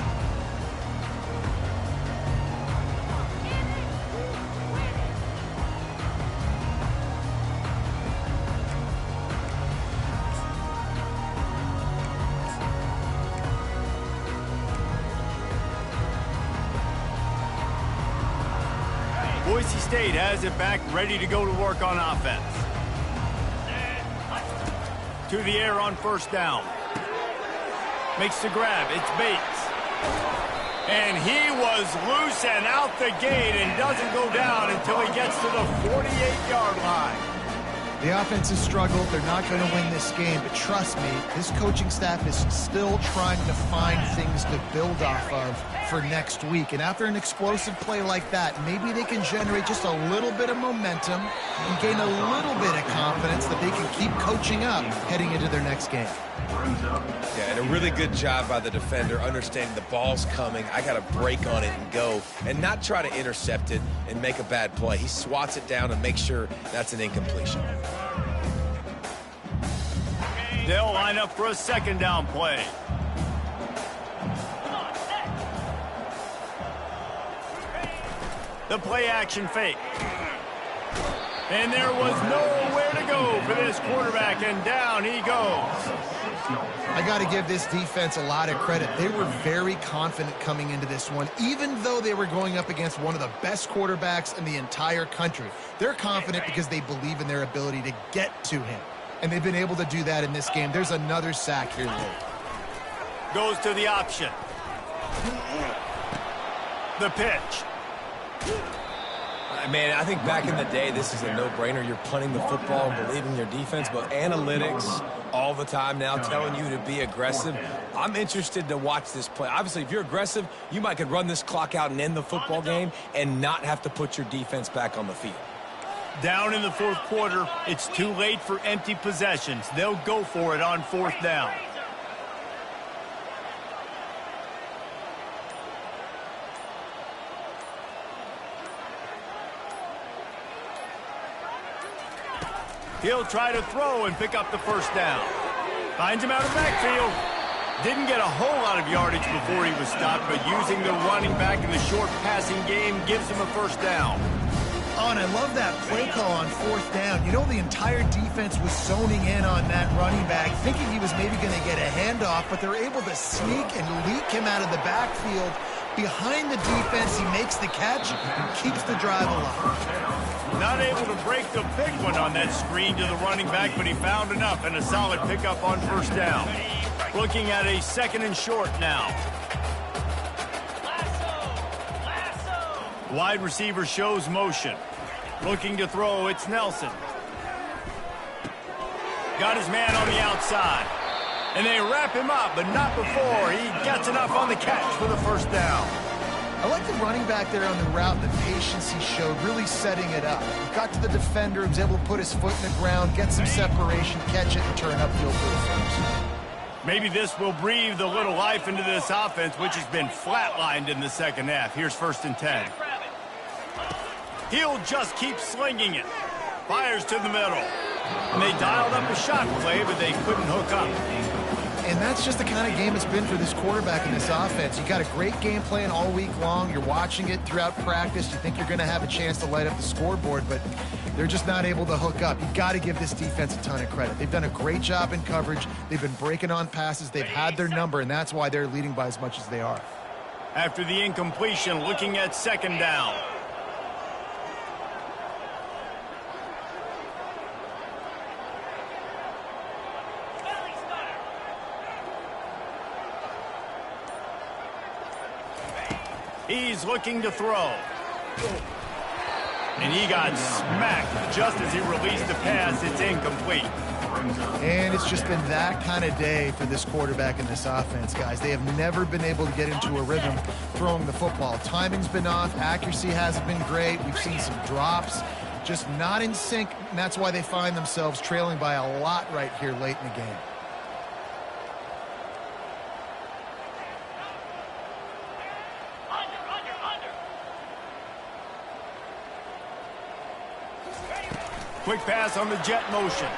Boise State has it back, ready to go to work on offense. To the air on 1st down. Makes the grab. It's Bates. And he was loose and out the gate and doesn't go down until he gets to the 48-yard line. The offense has struggled. They're not going to win this game, but trust me, this coaching staff is still trying to find things to build off of for next week. And after an explosive play like that, maybe they can generate just a little bit of momentum and gain a little bit of confidence that they can keep coaching up heading into their next game. Yeah, and a really good job by the defender, understanding the ball's coming. I got to break on it and go, and not try to intercept it and make a bad play. He swats it down and makes sure that's an incompletion. They'll line up for a 2nd down play. The play action fake. And there was nowhere to go for this quarterback, and down he goes. I got to give this defense a lot of credit. They were very confident coming into this one, even though they were going up against one of the best quarterbacks in the entire country. They're confident because they believe in their ability to get to him, and they've been able to do that in this game. There's another sack here late. Goes to the option. The pitch. Man, I think back in the day, this is a no-brainer. You're punting the football and believing in your defense, but analytics all the time now telling you to be aggressive. I'm interested to watch this play. Obviously, if you're aggressive, you might could run this clock out and end the football game and not have to put your defense back on the field. Down in the fourth quarter, it's too late for empty possessions. They'll go for it on fourth down. He'll try to throw and pick up the first down. Finds him out of backfield. Didn't get a whole lot of yardage before he was stopped, but using the running back in the short passing game gives him a first down. Oh, and I love that play call on fourth down. You know, the entire defense was zoning in on that running back, thinking he was maybe going to get a handoff, but they're able to sneak and leak him out of the backfield. Behind the defense, he makes the catch and keeps the drive alive. Not able to break the big one on that screen to the running back, but he found enough and a solid pickup on first down. Looking at a second and short now. Wide receiver shows motion. Looking to throw, it's Nelson. Got his man on the outside. And they wrap him up, but not before he gets enough on the catch for the first down. I like the running back there on the route, the patience he showed, really setting it up. He got to the defender, he was able to put his foot in the ground, get some separation, catch it, and turn upfield for the first. Maybe this will breathe a little life into this offense, which has been flatlined in the second half. Here's 1st and 10. He'll just keep slinging it. Fires to the middle. And they dialed up a shot play, but they couldn't hook up. And that's just the kind of game it's been for this quarterback in this offense. You got a great game plan all week long. You're watching it throughout practice. You think you're going to have a chance to light up the scoreboard, but they're just not able to hook up. You've got to give this defense a ton of credit. They've done a great job in coverage. They've been breaking on passes. They've had their number, and that's why they're leading by as much as they are. After the incompletion, looking at second down. He's looking to throw. And he got smacked just as he released the pass. It's incomplete. And it's just been that kind of day for this quarterback in this offense, guys. They have never been able to get into a rhythm throwing the football. Timing's been off. Accuracy hasn't been great. We've seen some drops. Just not in sync, and that's why they find themselves trailing by a lot right here late in the game. Quick pass on the jet motion.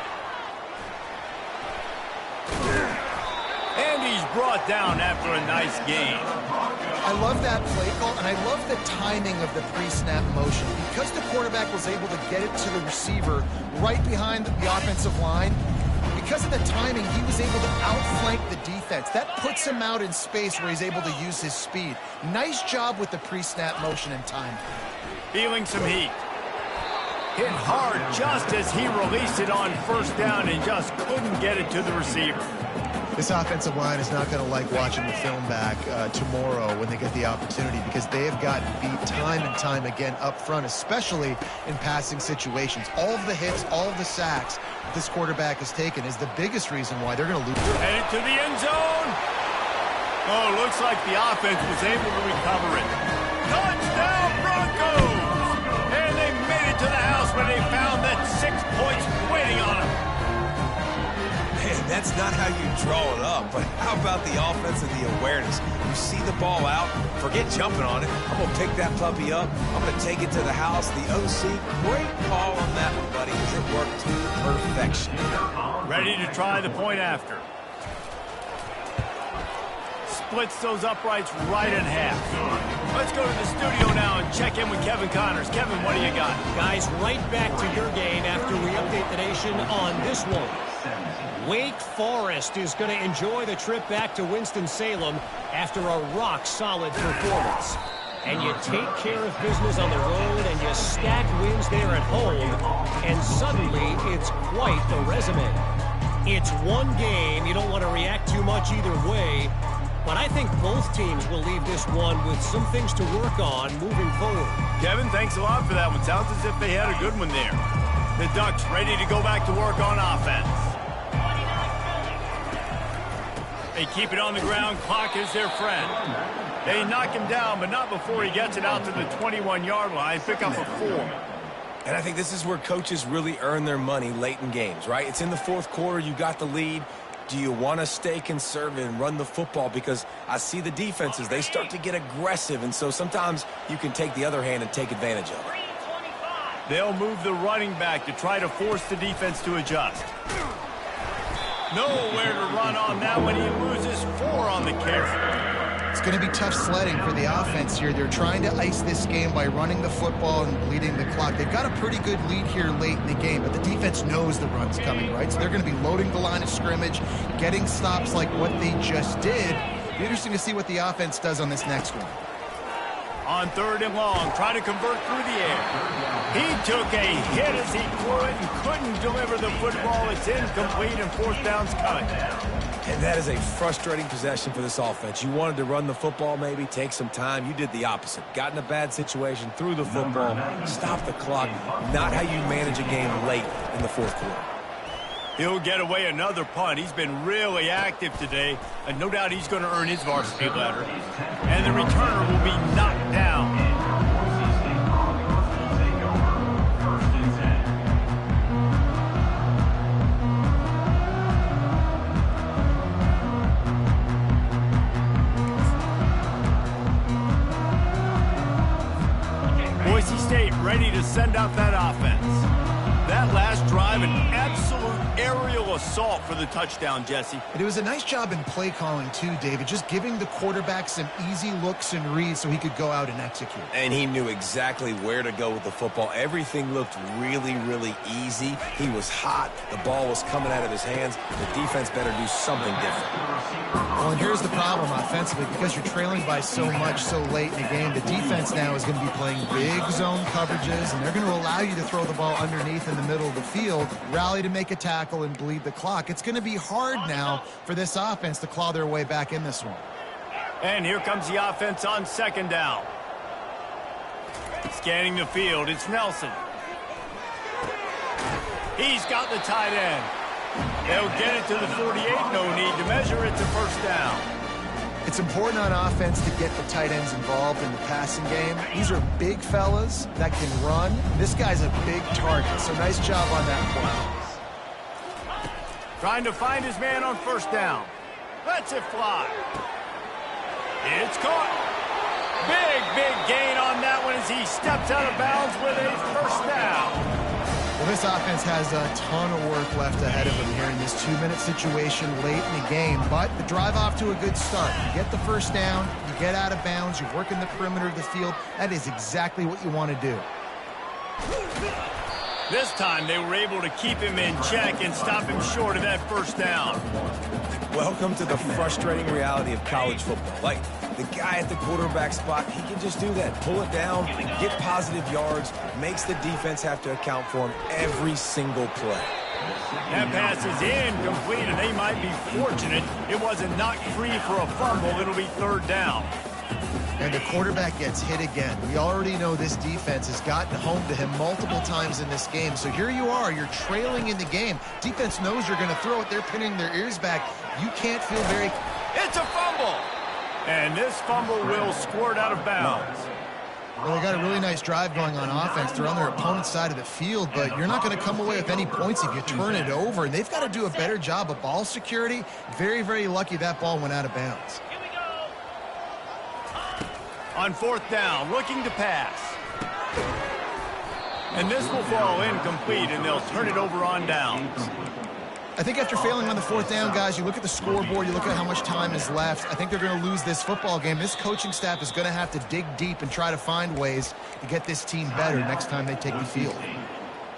And he's brought down after a nice gain. I love that play call, and I love the timing of the pre-snap motion. Because the quarterback was able to get it to the receiver right behind the offensive line, because of the timing, he was able to outflank the defense. That puts him out in space where he's able to use his speed. Nice job with the pre-snap motion and timing. Feeling some heat. Hit hard just as he released it on first down and just couldn't get it to the receiver. This offensive line is not going to like watching the film back tomorrow when they get the opportunity, because they have gotten beat time and time again up front, especially in passing situations. All of the hits, all of the sacks that this quarterback has taken is the biggest reason why they're going to lose. Headed to the end zone. Oh, looks like the offense was able to recover it. Touchdown Broncos! And they made it to the house where they found that 6 points waiting on them. Man, that's not how you draw it up, but how about the offense and the awareness? You see the ball out, forget jumping on it. I'm going to pick that puppy up. I'm going to take it to the house. The OC, great call on that one, buddy, because it worked to perfection. Ready to try the point after. Splits those uprights right in half. Let's go to the studio now and check in with Kevin Connors. Kevin, what do you got? Guys, right back to your game after we update the nation on this one. Wake Forest is going to enjoy the trip back to Winston-Salem after a rock-solid performance. And you take care of business on the road and you stack wins there at home, and suddenly it's quite the resume. It's one game. You don't want to react too much either way, but I think both teams will leave this one with some things to work on moving forward. Kevin, thanks a lot for that one. Sounds as if they had a good one there. The Ducks ready to go back to work on offense. They keep it on the ground. Clock is their friend. They knock him down, but not before he gets it out to the 21-yard line. Pick up a 4. And I think this is where coaches really earn their money late in games, right? It's in the fourth quarter. You got the lead. Do you want to stay conservative and run the football? Because I see the defenses, they start to get aggressive, and so sometimes you can take the other hand and take advantage of it. They'll move the running back to try to force the defense to adjust. Nowhere to run on that one. He loses 4 on the carry. It's going to be tough sledding for the offense here. They're trying to ice this game by running the football and bleeding the clock. They've got a pretty good lead here late in the game, but the defense knows the run's coming, right? So they're going to be loading the line of scrimmage, getting stops like what they just did. It'll be interesting to see what the offense does on this next one. On 3rd and long, trying to convert through the air. He took a hit as he threw it and couldn't deliver the football. It's incomplete and 4th down's coming. And that is a frustrating possession for this offense. You wanted to run the football, maybe take some time. You did the opposite. Got in a bad situation, threw the football, stopped the clock. Not how you manage a game late in the fourth quarter. He'll get away another punt. He's been really active today, and no doubt he's going to earn his varsity letter. And the returner will be knocked down. Boise State ready to send out that offense. That last drive, an absolute aerial assault for the touchdown, Jesse. And it was a nice job in play calling, too, David, just giving the quarterback some easy looks and reads so he could go out and execute. And he knew exactly where to go with the football. Everything looked really, really easy. He was hot. The ball was coming out of his hands. The defense better do something different. Well, and here's the problem offensively. Because you're trailing by so much so late in the game, the defense now is going to be playing big zone coverages, and they're going to allow you to throw the ball underneath in the middle of the field, rally to make a tackle, and bleed the clock. It's going to be hard now for this offense to claw their way back in this one. And here comes the offense on 2nd down. Scanning the field, it's Nelson. He's got the tight end. They'll get it to the 48, no need to measure it to 1st down. It's important on offense to get the tight ends involved in the passing game. These are big fellas that can run. This guy's a big target, so nice job on that play. Trying to find his man on 1st down. Lets it fly. It's caught. Big gain on that one as he steps out of bounds with a 1st down. Well, this offense has a ton of work left ahead of them here in this 2-minute situation late in the game, but the drive off to a good start. You get the 1st down, you get out of bounds, you work in the perimeter of the field. That is exactly what you want to do. This time they were able to keep him in check and stop him short of that 1st down. Welcome to the frustrating reality of college football. Like, the guy at the quarterback spot, he can just do that. Pull it down, get positive yards, makes the defense have to account for him every single play. That pass is incomplete, and they might be fortunate it wasn't knocked free for a fumble. It'll be 3rd down. And the quarterback gets hit again. We already know this defense has gotten home to him multiple times in this game. So here you are, you're trailing in the game. Defense knows you're going to throw it. They're pinning their ears back. You can't feel very... It's a fumble! And this fumble will squirt out of bounds. Well, they got a really nice drive going on offense. They're on their opponent's side of the field, but you're not going to come away with any points if you turn it over. And they've got to do a better job of ball security. Very, very lucky that ball went out of bounds. On 4th down, looking to pass. And this will fall incomplete, and they'll turn it over on downs. I think after failing on the 4th down, guys, you look at the scoreboard, you look at how much time is left. I think they're going to lose this football game. This coaching staff is going to have to dig deep and try to find ways to get this team better next time they take the field.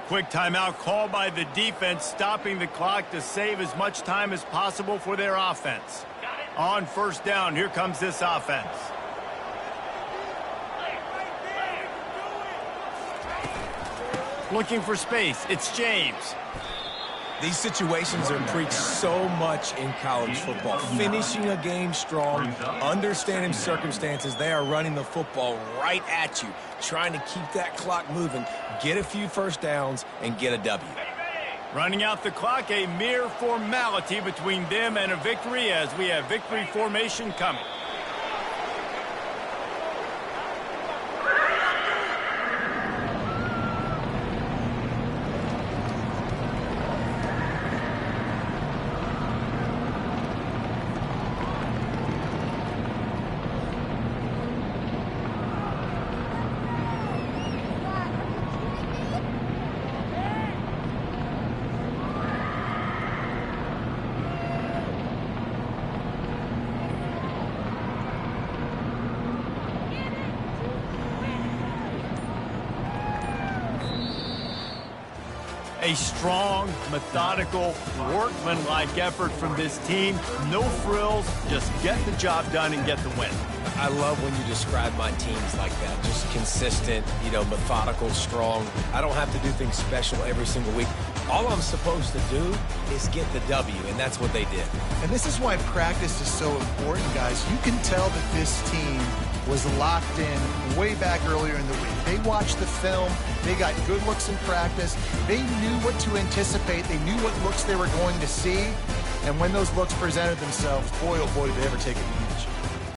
Quick timeout called by the defense, stopping the clock to save as much time as possible for their offense. On first down, here comes this offense. Looking for space, it's James. These situations are preached so much in college football. Finishing a game strong, understanding circumstances. They are running the football right at you, trying to keep that clock moving, get a few first downs, and get a W. Running out the clock, a mere formality between them and a victory as we have victory formation coming. A strong, methodical, workmanlike effort from this team. No frills, just get the job done and get the win. I love when you describe my teams like that. Just consistent, methodical, strong. I don't have to do things special every single week. All I'm supposed to do is get the W, and that's what they did. And this is why practice is so important, guys. You can tell that this team was locked in way back earlier in the week. They watched the film. They got good looks in practice. They knew what to anticipate. They knew what looks they were going to see. And when those looks presented themselves, boy, oh boy, did they ever take advantage.